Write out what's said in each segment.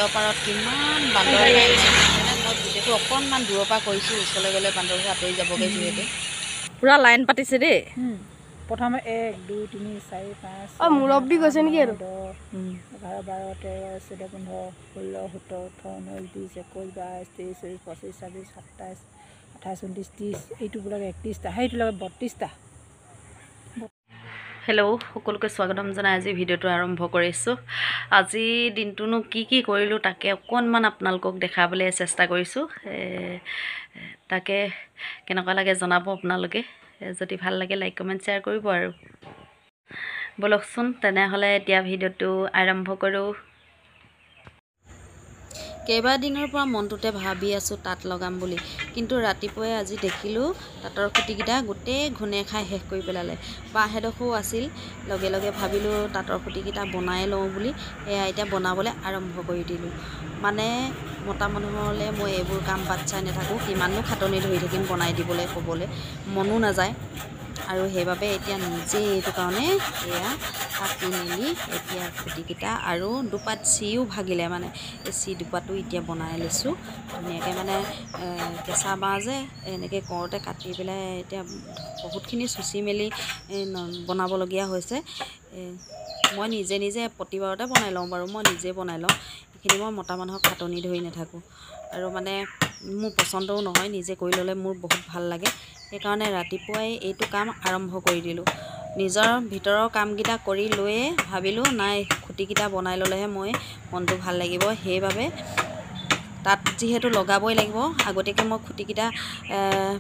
বিলৰ পাৰত কিমান বান্দৰ ওলাইছে মানে মই ভিডিঅ'টো অকণমান দূৰৰ পৰা কৰিছোঁ ওচৰলৈ গ'লে বান্দৰবোৰ আঁতৰি যাবগৈ যিহেতু পুৰা লাইন পাতিছে দেই প্ৰথমে 1 2 3 4 5 মুৰব্বী গৈছে নেকি আৰু 10 11 12 13 14 15 16 17 18 19 20 21 22 23 24 25 26 27 28 29 30 এইটো বোলে 31টা সেইটো লাগে 32টা হেল্ল' সকলোকে স্বাগতম জনাই আজি ভিডিঅ'টো আৰম্ভ কৰিছোঁ আজি দিনটোনো কি কৰিলোঁ তাকে অকণমান আপোনালোকক দেখাবলৈ চেষ্টা কৰিছোঁ তাকে কেনেকুৱা লাগে জনাব আপোনালোকে যদি ভাল লাগে লাইক কমেণ্ট শ্বেয়াৰ কৰিব আৰু বলকচোন তেনেহ'লে এতিয়া ভিডিঅ'টো আৰম্ভ কৰোঁ কেইবাদিনৰ পৰা মনটোতে ভাবি আছোঁ তাঁত লগাম বুলি কিন্তু ৰাতিপুৱাই আজি দেখিলোঁ তাঁতৰ খুঁটিকেইটা গোটেই ঘূনে খাই শেষ কৰি পেলালে বাঁহ এডোখৰো আছিল লগে লগে ভাবিলোঁ তাঁতৰ খুঁটিকেইটা বনাই লওঁ বুলি এয়া এতিয়া বনাবলৈ আৰম্ভ কৰি দিলোঁ মানে মতা মানুহলৈ মই এইবোৰ কাম বাদ চাই নাথাকোঁ কিমাননো খাটনি ধৰি থাকিম বনাই দিবলৈ ক'বলৈ মনো নাযায় আৰু সেইবাবে এতিয়া নিজে এইটো কাৰণে এয়া কাটি মেলি এতিয়া খুঁটিকেইটা আৰু দুপাত চিও ভাগিলে মানে এই চি দুপাতো এতিয়া বনাই লৈছোঁ ধুনীয়াকৈ মানে কেঁচা বাঁহ যে এনেকৈ কৰতে কাটি পেলাই এতিয়া বহুতখিনি চুচি মেলি বনাবলগীয়া হৈছে মই নিজে প্ৰতিবাৰতে বনাই লওঁ বাৰু মই নিজে বনাই লওঁ এইখিনি মই মতা মানুহক খাটনি ধৰি নাথাকোঁ আৰু মানে মোৰ পচন্দও নহয় নিজে কৰি ল'লে মোৰ বহুত ভাল লাগে সেইকাৰণে ৰাতিপুৱাই এইটো কাম আৰম্ভ কৰি দিলোঁ নিজৰ ভিতৰৰ কামকেইটা কৰি লৈয়ে ভাবিলোঁ নাই খুঁটিকেইটা বনাই ল'লেহে মই মনটো ভাল লাগিব সেইবাবে তাত যিহেতু লগাবই লাগিব আগতীয়াকৈ মই খুঁটিকেইটা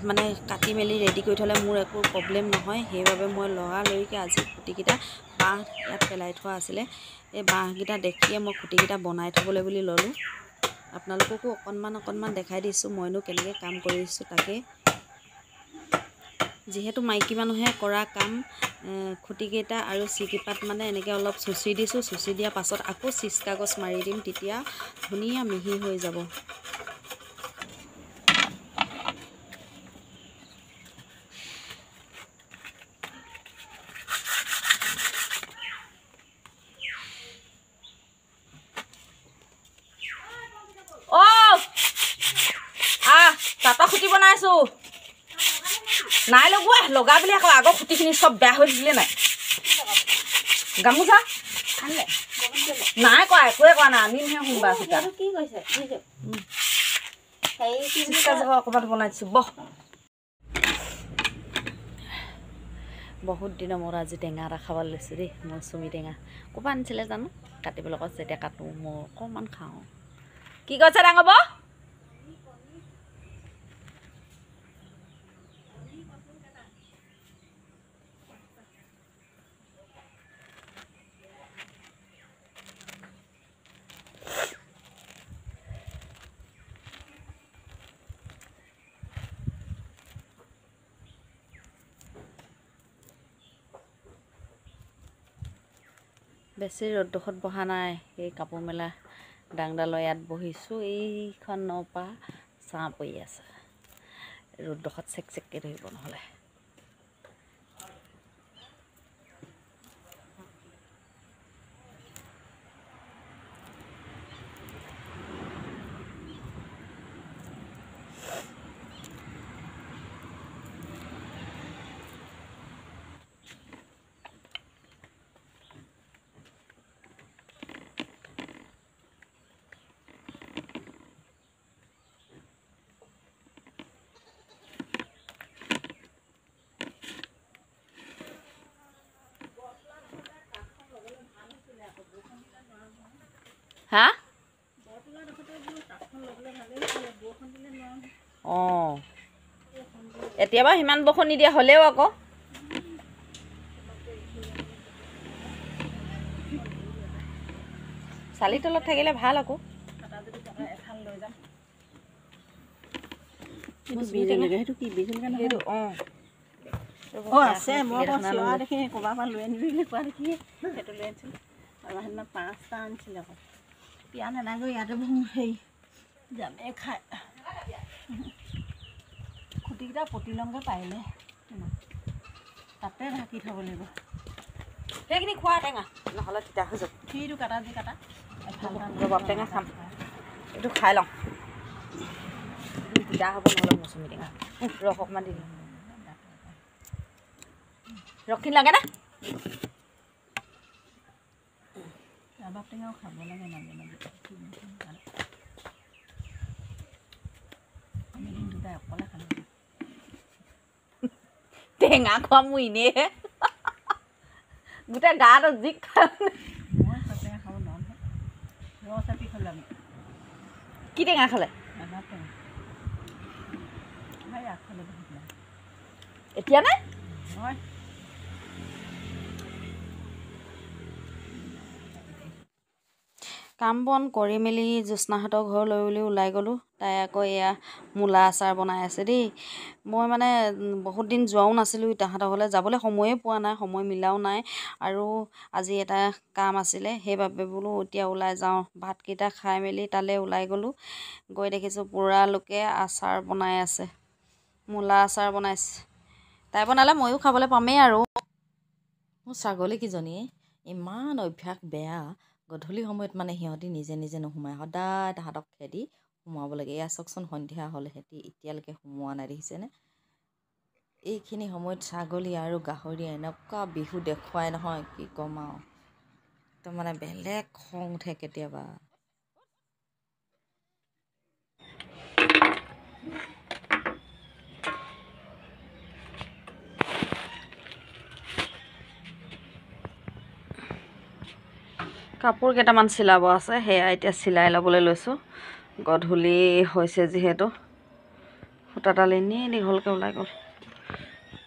মানে কাটি মেলি ৰেডি কৰি থ'লে মোৰ একো প্ৰব্লেম নহয় সেইবাবে মই লগালৰিকৈ আজি খুঁটিকেইটা বাঁহ ইয়াত পেলাই থোৱা আছিলে এই বাঁহকেইটা দেখিয়ে মই খুঁটিকেইটা বনাই থ'বলৈ বুলি ল'লোঁ আপোনালোককো অকণমান দেখাই দিছোঁ মইনো কেনেকৈ কাম কৰিছোঁ তাকে যিহেতু মাইকী মানুহে কৰা কাম খুঁটিকেইটা আৰু চিকিপাত মানে এনেকৈ অলপ চুচি দিছোঁ চুচি দিয়াৰ পাছত আকৌ চিচ কাগজ মাৰি দিম তেতিয়া ধুনীয়া মিহি হৈ যাব তাঁতৰ খুঁটি বনাইছোঁ নাই লগোৱা লগা বুলি আকৌ আগৰ খুঁটিখিনি চব বেয়া হৈ থাকিলে নাই গামোচা নাই কৰা একোৱে কৰা নাই আনিমহে সোমবাৰ সূতা কি কৈছে অকণমান বনাই দিছোঁ বহুত দিনৰ মূৰত আজি টেঙা এটা খাব লৈছোঁ দেই মৌচুমী টেঙা ক'ৰপৰা আনিছিলে জানো কাটিবলৈ কৈছে যেতিয়া কাটোঁ মই অকণমান খাওঁ কি কৈছে ডাঙৰ বৌ বেছি ৰ'দডোখৰত বহা নাই এই কাপোৰ মেলা ডাংডালৰ ইয়াত বহিছোঁ এইখনৰ পৰা ছাঁ পৰি আছে ৰ'দডোখৰত চেককৈ ধৰিব নহ'লে হা অঁ এতিয়া বাৰু সিমান বৰষুণ নিদিয়া হ'লেও আকৌ চালি তলত থাকিলে ভাল আকৌ সেইটো কি সেইটো অঁ আছে মই চিঞৰা দেখি ক'ৰবাৰ পৰা লৈ আনিবি বুলি কোৱা দেখি সেইটো লৈ আনিছিলোঁ আৰু সেইদিনা 5টা আনিছিলে আকৌ পিয়া নেলাগৈ ইয়াতে হেৰি জানে খাই খুঁটিকেইটা পতি লওঁগৈ পাৰিলে তাতে ঢাকি থ'ব লাগিব সেইখিনি খোৱা টেঙা নহ'লে তিতা হৈ যাব সেইটো কাটা দি কাটা ৰবাব টেঙা খাম এইটো খাই লওঁ দিগদাৰ হ'ব নহ'লে মৌচুমী টেঙা ৰস অকণমান দি দিম ৰসখিনি লাগে নে ৰবাব টেঙাও খাব লাগে মাজে মাজে আমি দিন দুটাই অকলে খালোঁ টেঙা খোৱা মোৰ এনেইহে গোটেই গাটো জিক খাই মই চব টেঙা খাব নোৱাৰোঁ ৰস চাপি খালোঁ আমি কি টেঙা খালে ৰবাব টেঙা ভাই আগফালে বহুত নাই এতিয়া নে হয় কাম বন কৰি মেলি জ্যোৎস্নাহঁতৰ ঘৰলৈ বুলি ওলাই গ'লোঁ তাই আকৌ এয়া মূলা আচাৰ বনাই আছে দেই মই মানে বহুত দিন যোৱাও নাছিলোঁ তাহাঁতৰ ঘৰলৈ যাবলৈ সময়ে পোৱা নাই সময় মিলাও নাই আৰু আজি এটা কাম আছিলে সেইবাবে বোলো এতিয়া ওলাই যাওঁ ভাতকেইটা খাই মেলি তালৈ ওলাই গ'লোঁ গৈ দেখিছোঁ পুৰা লোকে আচাৰ বনাই আছে মূলা আচাৰ বনাইছে তাই বনালে ময়ো খাবলৈ পামেই আৰু মোৰ ছাগলীকেইজনীয়ে ইমান অভ্যাস বেয়া গধূলি সময়ত মানে সিহঁতি নিজে নিজে নোসোমায় সদায় তাহাঁতক খেদি সোমোৱাব লাগে এয়া চাওকচোন সন্ধিয়া হ'লে সিহঁতি এতিয়ালৈকে সোমোৱা নাই দেখিছেনে এইখিনি সময়ত ছাগলী আৰু গাহৰি এনেকুৱা বিহু দেখুৱাই নহয় কি ক'ম আৰু একদম মানে বেলেগ খং উঠে কেতিয়াবা কাপোৰ কেইটামান চিলাব আছে সেয়া এতিয়া চিলাই ল'বলৈ লৈছোঁ গধূলি হৈছে যিহেতু সূতাডাল এনেই দীঘলকৈ ওলাই গ'ল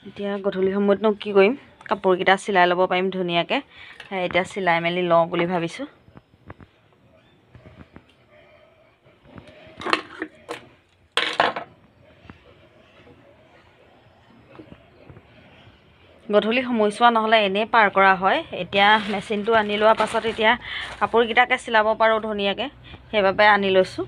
এতিয়া গধূলি সময়তনো কি কৰিম কাপোৰকেইটা চিলাই ল'ব পাৰিম ধুনীয়াকৈ সেয়া এতিয়া চিলাই মেলি লওঁ বুলি ভাবিছোঁ গধূলি সময়ছোৱা নহ'লে এনেই পাৰ কৰা হয় এতিয়া মেচিনটো আনি লোৱাৰ পাছত এতিয়া কাপোৰকেইটাকে চিলাব পাৰোঁ ধুনীয়াকৈ সেইবাবে আনি লৈছোঁ